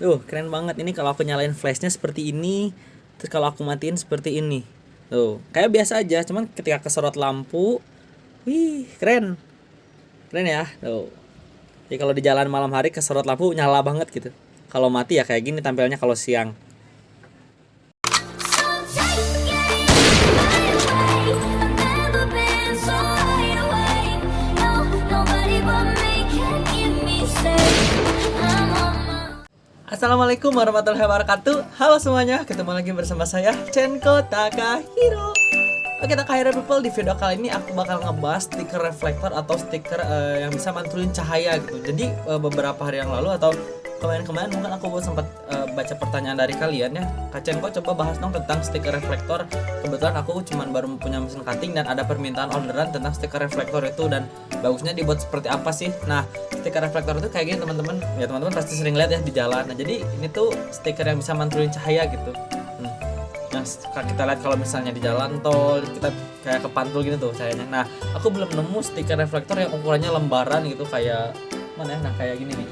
Tuh, keren banget. Ini kalau aku nyalain flashnya seperti ini, terus kalau aku matiin seperti ini. Tuh, kayak biasa aja, cuman ketika kesorot lampu, wih, keren. Keren ya. Tuh. Jadi kalau di jalan malam hari kesorot lampu nyala banget gitu. Kalau mati ya kayak gini tampilnya kalau siang. Assalamualaikum warahmatullahi wabarakatuh. Halo semuanya, ketemu lagi bersama saya Cenko Takahiro. Oke Takahiro people, di video kali ini aku bakal ngebahas stiker reflektor atau stiker yang bisa mantulin cahaya gitu. Jadi beberapa hari yang lalu atau kemarin-kemarin mungkin aku sempat baca pertanyaan dari kalian ya, Kak Cenko coba bahas dong tentang stiker reflektor. Kebetulan aku cuman baru punya mesin cutting dan ada permintaan orderan tentang stiker reflektor itu, dan bagusnya dibuat seperti apa sih. Nah, stiker reflektor itu kayak gini teman-teman. Ya teman-teman pasti sering lihat ya di jalan. Nah, jadi ini tuh stiker yang bisa mantulin cahaya gitu. Nah, kita lihat kalau misalnya di jalan tol kita kayak kepantul gitu tuh cahayanya. Nah, aku belum nemu stiker reflektor yang ukurannya lembaran gitu kayak mana ya? Nah, kayak gini nih.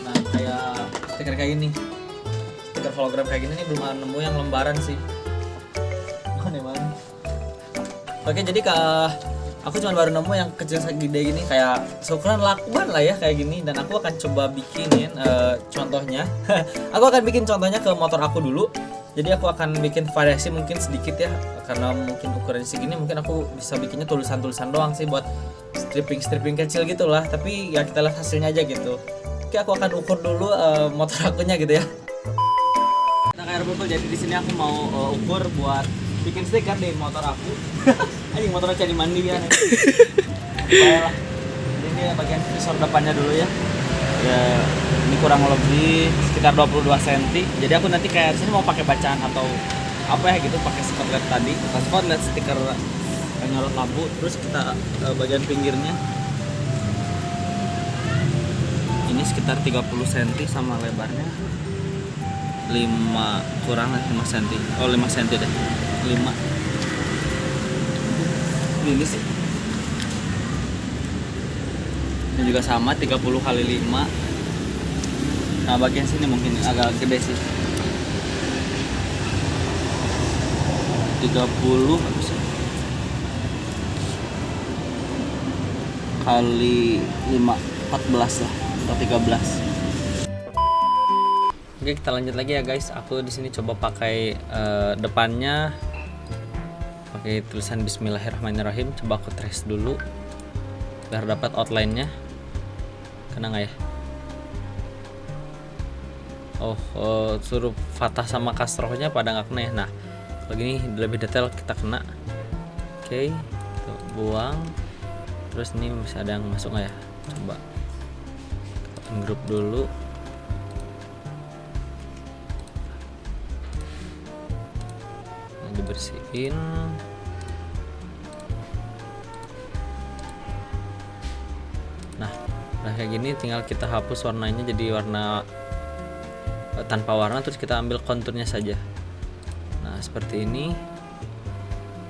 Nah, kayak stiker kayak gini. Stiker hologram kayak gini nih belum nemu yang lembaran sih. Mana mana? Oke, jadi aku cuma baru nemu yang kecil segede gini, kayak seukuran lakban lah ya kayak gini, dan aku akan coba bikinin contohnya. Aku akan bikin contohnya ke motor aku dulu. Jadi aku akan bikin variasi mungkin sedikit ya, karena mungkin ukurannya segini mungkin aku bisa bikinnya tulisan-tulisan doang sih buat stripping kecil gitulah. Tapi ya kita lihat hasilnya aja gitu. Oke, aku akan ukur dulu motor akunya gitu ya. Nah, kayak betul, jadi di sini aku mau ukur buat bikin stiker di motor aku. Anjing, motornya cari mandi ya. Baiklah. Ini bagian visor depannya dulu ya. Ya, ini kurang lebih sekitar 22 cm. Jadi aku nanti kayak di sini mau pakai bacaan atau apa ya gitu, pakai spotlight tadi. Kita spotlight stiker penyorot lampu, terus kita bagian pinggirnya ini sekitar 30 cm sama lebarnya 5 kurang 5 cm. Oh, 5 cm deh. 5 ini sih. Ini juga sama 30 kali 5. Nah, bagian sini mungkin agak gede sih. 30 kali 5 14 lah atau 13. Oke, kita lanjut lagi ya guys. Aku di sini coba pakai depannya pakai tulisan Bismillahirrahmanirrahim. Coba aku trace dulu biar dapat outline-nya. Kena nggak ya? Suruh Fatah sama kasrohnya pada nggak kena ya. Nah, kalau gini lebih detail kita kena. Oke, kita buang. Terus ini masih ada yang masuk nggak ya? Coba kita ungroup dulu. Dibersihin. Nah, kayak gini tinggal kita hapus warnanya jadi warna tanpa warna, terus kita ambil konturnya saja. Nah, seperti ini.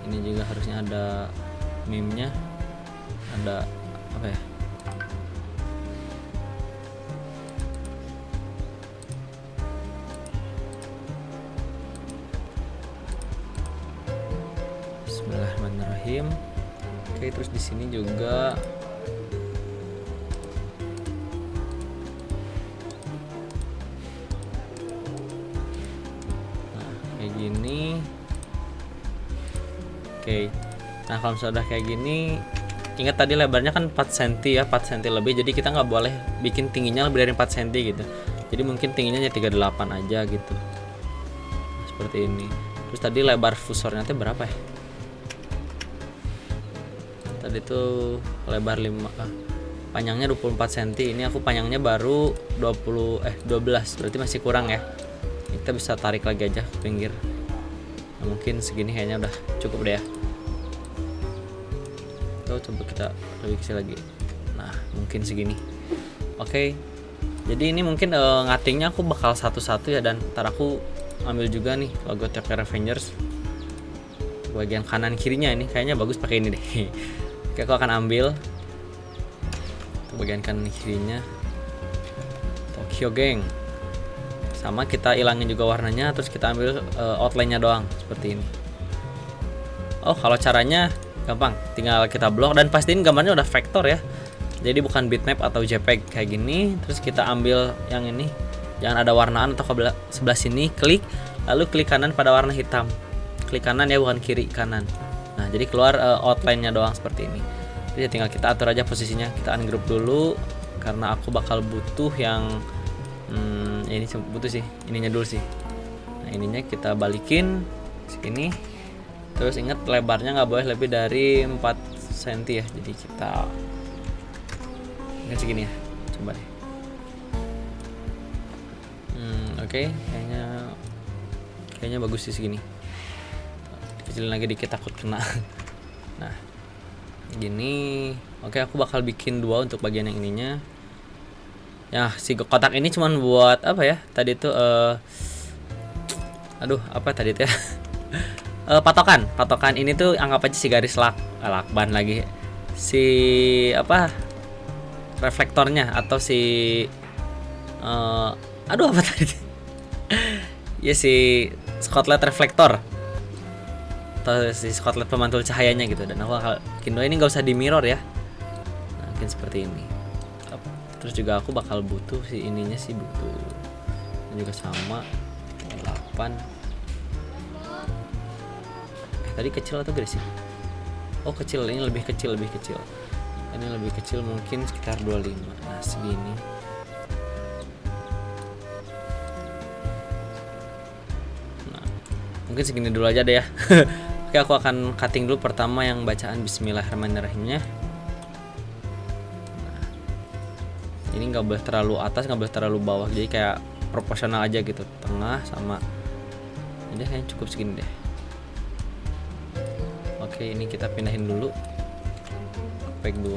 Ini juga harusnya ada meme-nya. Ada apa ya? Bismillahirrahmanirrahim. Oke, terus di sini juga nah, kayak gini. Oke. Nah, kalau sudah kayak gini, ingat tadi lebarnya kan 4 cm ya, 4 cm lebih. Jadi kita nggak boleh bikin tingginya lebih dari 4 cm gitu. Jadi mungkin tingginya 38 aja gitu. Seperti ini. Terus tadi lebar fusornya itu berapa ya? Tadi tuh lebar 5, panjangnya 24 cm. Ini aku panjangnya baru 12, berarti masih kurang ya. Kita bisa tarik lagi aja ke pinggir. Nah, mungkin segini kayaknya udah cukup deh ya. Coba kita lebih kecil lagi. Nah, mungkin segini. Oke. Jadi ini mungkin ngatingnya aku bakal satu-satu ya, dan ntar aku ambil juga nih logo Tokyo Revengers. Bagian kanan kirinya ini kayaknya bagus pakai ini deh. Oke, aku akan ambil bagian kanan kirinya. Kyogeng. Sama kita ilangin juga warnanya, terus kita ambil outline-nya doang seperti ini. Oh, kalau caranya gampang, tinggal kita blok dan pastiin gambarnya udah vektor ya. Jadi bukan bitmap atau JPEG kayak gini. Terus kita ambil yang ini, jangan ada warnaan atau ke sebelah sini, klik, lalu klik kanan pada warna hitam. Klik kanan ya, bukan kiri, kanan. Nah, jadi keluar outline-nya doang seperti ini. Jadi tinggal kita atur aja posisinya. Kita ungroup dulu karena aku bakal butuh yang ini butuh sih, ininya dulu sih. Nah, ininya kita balikin segini. Terus ingat lebarnya nggak boleh lebih dari 4 cm ya. Jadi kita ingat segini ya. Coba deh. Oke, kayaknya bagus sih segini. Kecilin lagi dikit takut kena. Nah, gini. Oke, aku bakal bikin 2 untuk bagian yang ininya. Ya, si kotak ini cuman buat apa ya? Tadi tuh apa tadi tuh ya? Patokan ini tuh anggap aja si garis lakban lagi. Si apa? Reflektornya atau si apa tadi? Ya si skotlet reflektor. Atau si skotlet pemantul cahayanya gitu. Dan aku bakal bikin 2 ini nggak usah di mirror ya. Nah, mungkin seperti ini. Terus juga aku bakal butuh si ininya sih, butuh ini juga sama 8. Tadi kecil atau gede sih? Oh kecil, ini lebih kecil. Ini lebih kecil, mungkin sekitar 25. Nah segini. Nah mungkin segini dulu aja deh ya. Oke, aku akan cutting dulu pertama yang bacaan Bismillahirrahmanirrahimnya. Ini nggak boleh terlalu atas, nggak boleh terlalu bawah, jadi kayak proporsional aja gitu, tengah sama ini kayaknya cukup segini deh. Oke, ini kita pindahin dulu pack 2.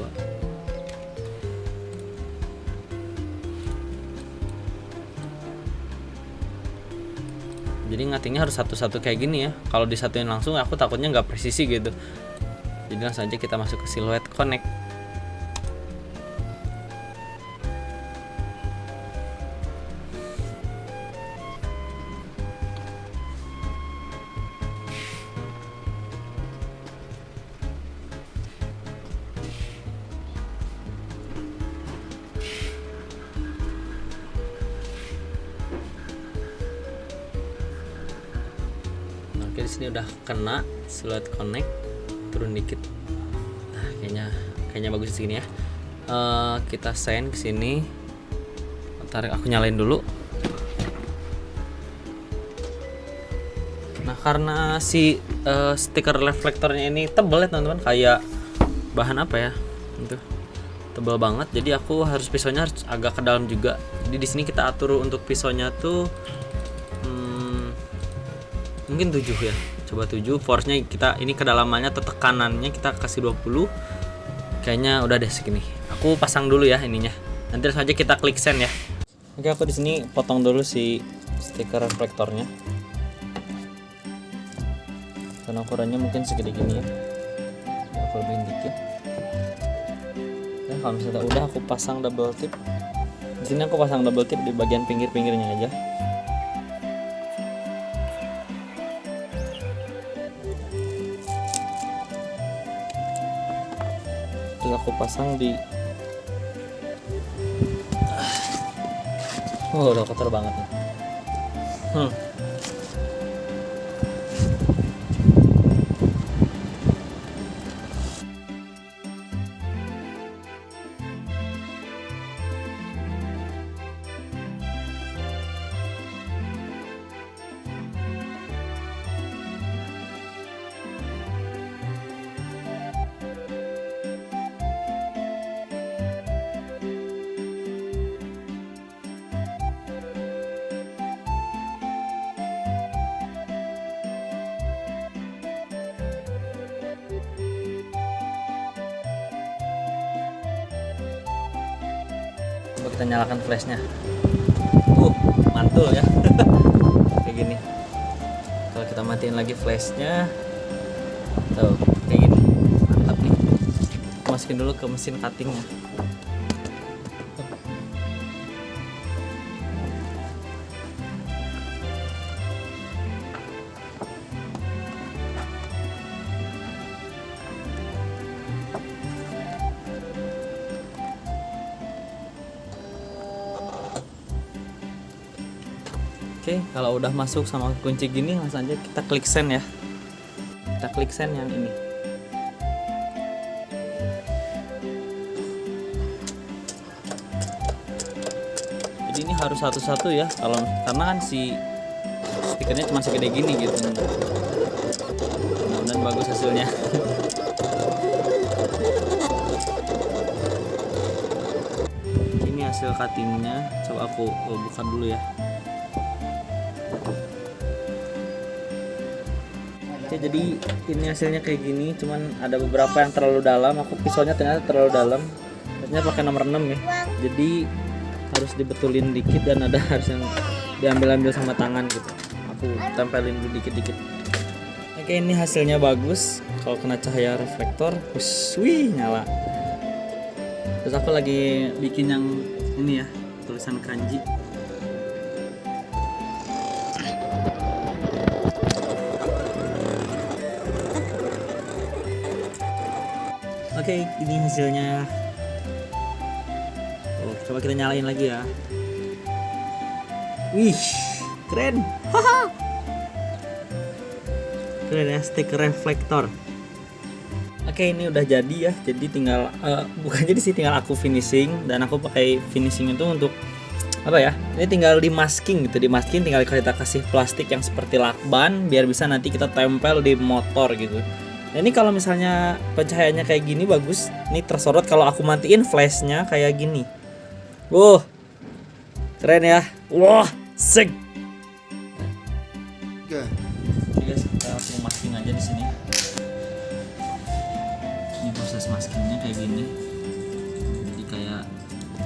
Jadi ngatingnya harus satu-satu kayak gini ya. Kalau disatuin langsung aku takutnya nggak presisi gitu. Jadi langsung aja kita masuk ke silhouette connect. Oke, di sini udah kena silhouette connect, turun dikit. Nah, kayaknya bagus di sini ya. Kita send ke sini. Tarik, aku nyalain dulu. Nah, karena si stiker reflektornya ini tebal ya teman-teman, kayak bahan apa ya? Itu tebal banget. Jadi aku harus pisaunya harus agak ke dalam juga. Jadi di sini kita atur untuk pisaunya tuh mungkin 7 ya, coba 7. Force-nya kita ini kedalamannya atau tekanannya kita kasih 20. Kayaknya udah deh segini. Aku pasang dulu ya ininya. Nanti langsung aja kita klik send ya. Oke, aku di sini potong dulu si stiker reflektornya. Karena ukurannya mungkin segede gini ya. Aku lebihin dikit. Nah, kalau misalnya udah aku pasang double tip. Di sini aku pasang double tip di bagian pinggir-pinggirnya aja. Aku pasang di udah kotor banget nih. Coba kita nyalakan flashnya. Mantul ya. Kayak gini. Kalau kita matiin lagi flashnya, tuh kayak gini. Mantap nih. Masukin dulu ke mesin cuttingnya. Oke, kalau udah masuk sama kunci gini langsung aja kita klik send ya. Kita klik send yang ini. Jadi ini harus satu-satu ya, karena kan si stikernya cuma segede gini gitu. Mudah-mudahan bagus hasilnya. Ini hasil cuttingnya, coba aku buka dulu ya. Oke, jadi ini hasilnya kayak gini, cuman ada beberapa yang terlalu dalam. Aku pisaunya ternyata terlalu dalam. Ternyata pakai nomor 6 ya. Jadi harus dibetulin dikit dan ada harus yang diambil-ambil sama tangan gitu. Aku tempelin dulu dikit-dikit. Oke, ini hasilnya bagus. Kalau kena cahaya reflektor, wih, nyala. Terus aku lagi bikin yang ini ya, tulisan kanji. Oke, ini hasilnya. Oh, coba kita nyalain lagi ya. Wih, keren. Haha. Keren ya, stiker reflektor. Oke, ini udah jadi ya. Jadi tinggal bukan jadi sih, tinggal aku finishing, dan aku pakai finishing itu untuk apa ya? Ini tinggal di masking gitu. Di masking tinggal kita kasih plastik yang seperti lakban biar bisa nanti kita tempel di motor gitu. Nah, ini kalau misalnya pencahayaannya kayak gini bagus. Ini tersorot kalau aku matiin flashnya kayak gini. Wow, keren ya. Wah, sick. Oke guys, kita langsung masking aja di sini. Ini proses maskingnya kayak gini. Jadi kayak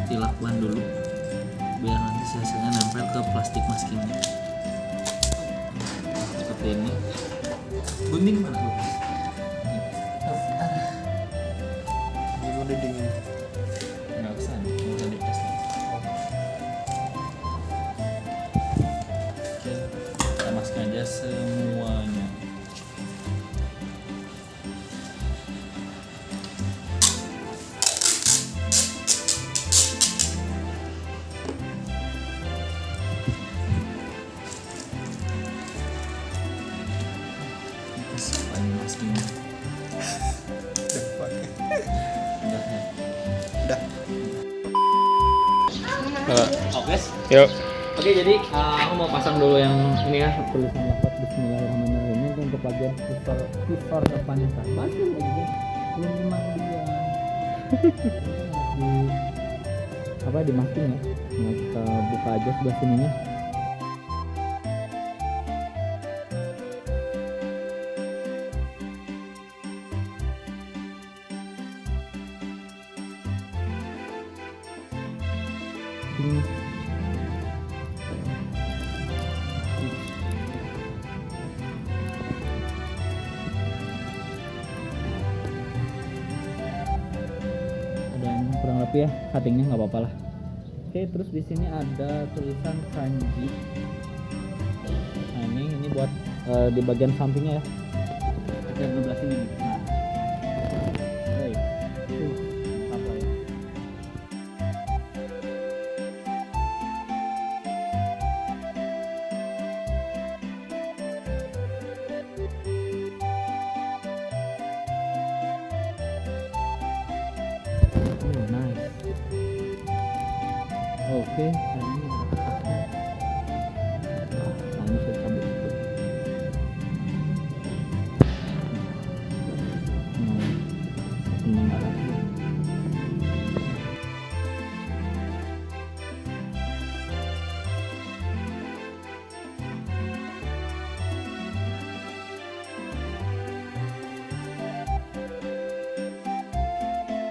dilakban dulu biar nanti hasilnya nempel ke plastik maskingnya. Seperti ini. Gunting mana tuh? Udah dingin. Nggak usah dites lagi. Oke, kita masukkan aja semuanya. Kita siapin maskingnya. Oke, Yuk. Oke, jadi aku mau pasang dulu yang ini ya, tulisan lafaz Bismillahirrahmanirrahim. Ini untuk bagian visor depannya kan. Masih lagi belum dimandian. Di masking ya. Nah, kita buka aja sebelah sininya. Dan kurang lebih ya cuttingnya nggak apa-apa lah. Oke, terus di sini ada tulisan kanji. Nah, ini buat di bagian sampingnya ya. Kita belah sini nih. Nah, baik. Apa ya? Nice. Oke, ini saya cabut itu.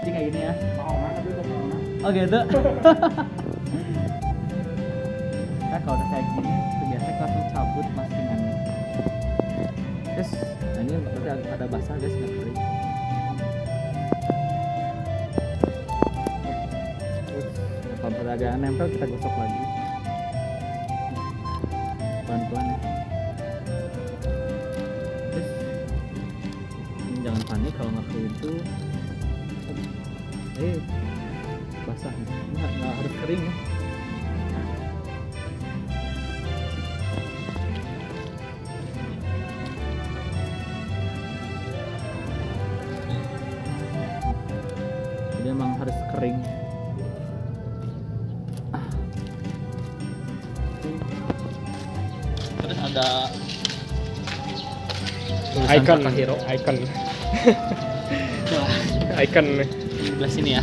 Jadi kayak gini ya. Oh gitu. Nah, kalau udah kayak gini, biasa kita langsung cabut maskingannya. Terus, nah ini berarti ada basah guys, nggak kering. Terus, kalau agak nempel kita gosok lagi. Pelan-pelan ya. Terus, jangan panik kalau nggak kering itu. Basah, nggak harus kering ya. Terus ada Icon, Takahiro. icon, Wah, icon. di sebelah sini ya.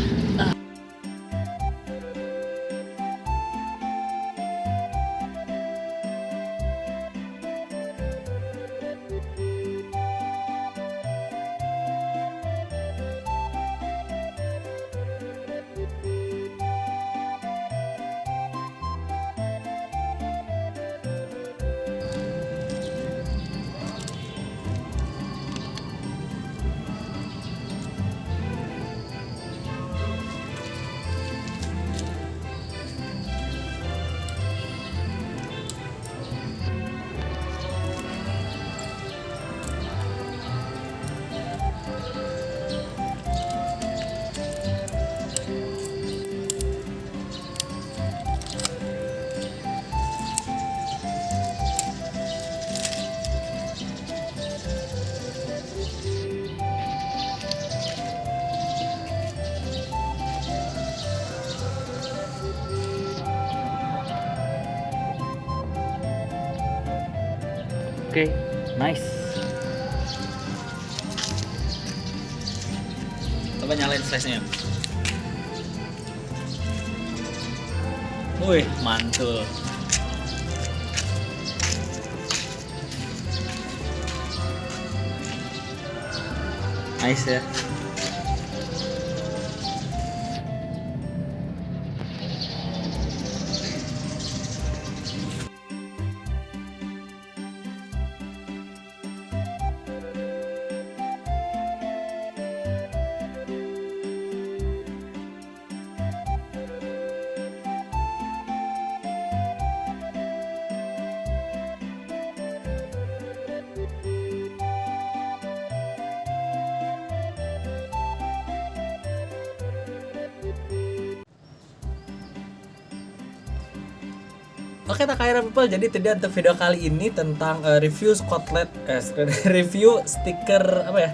Oke, nice. Coba nyalain flashnya. Wih, mantul. Nice ya. Oke Takahiro people, jadi tidak untuk video kali ini tentang review review stiker apa ya,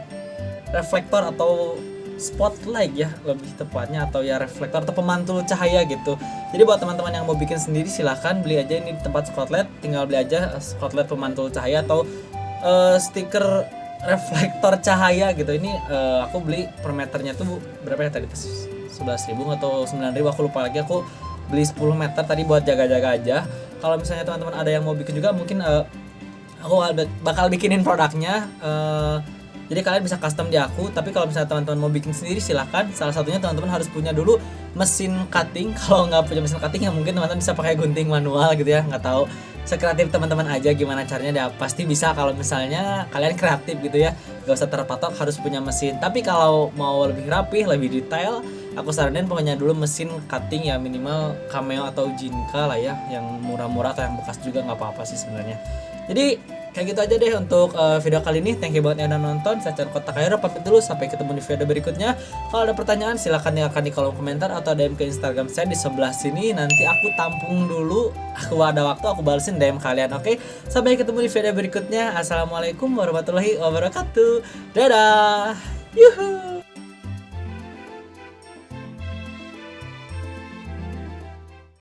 reflektor atau spotlight ya lebih tepatnya, atau ya reflektor atau pemantul cahaya gitu. Jadi buat teman-teman yang mau bikin sendiri silahkan beli aja ini di tempat spotlight, tinggal beli aja spotlight pemantul cahaya atau stiker reflektor cahaya gitu. Ini aku beli per meternya tuh berapa ya tadi, 11.000 atau 9.000, aku lupa lagi. Aku beli 10 meter tadi buat jaga-jaga aja. Kalau misalnya teman-teman ada yang mau bikin juga, mungkin aku bakal bikinin produknya. Jadi kalian bisa custom di aku. Tapi kalau misalnya teman-teman mau bikin sendiri silahkan. Salah satunya teman-teman harus punya dulu mesin cutting. Kalau nggak punya mesin cutting ya mungkin teman-teman bisa pakai gunting manual gitu ya. Nggak tahu, sekreatif teman-teman aja gimana caranya. Ya pasti bisa kalau misalnya kalian kreatif gitu ya. Gak usah terpatok harus punya mesin. Tapi kalau mau lebih rapih, lebih detail, aku saranin pokoknya dulu mesin cutting ya, minimal Cameo atau Jinka lah ya, yang murah-murah atau yang bekas juga nggak apa-apa sih sebenarnya. Jadi kayak gitu aja deh untuk video kali ini. Thank you banget yang udah nonton. Saya Chan Takahiro pamit dulu, sampai ketemu di video berikutnya. Kalau ada pertanyaan silahkan tinggalkan di kolom komentar atau DM ke Instagram saya di sebelah sini. Nanti aku tampung dulu, aku ada waktu aku balesin DM kalian. Oke, sampai ketemu di video berikutnya. Assalamualaikum warahmatullahi wabarakatuh. Dadah. Yuhuu.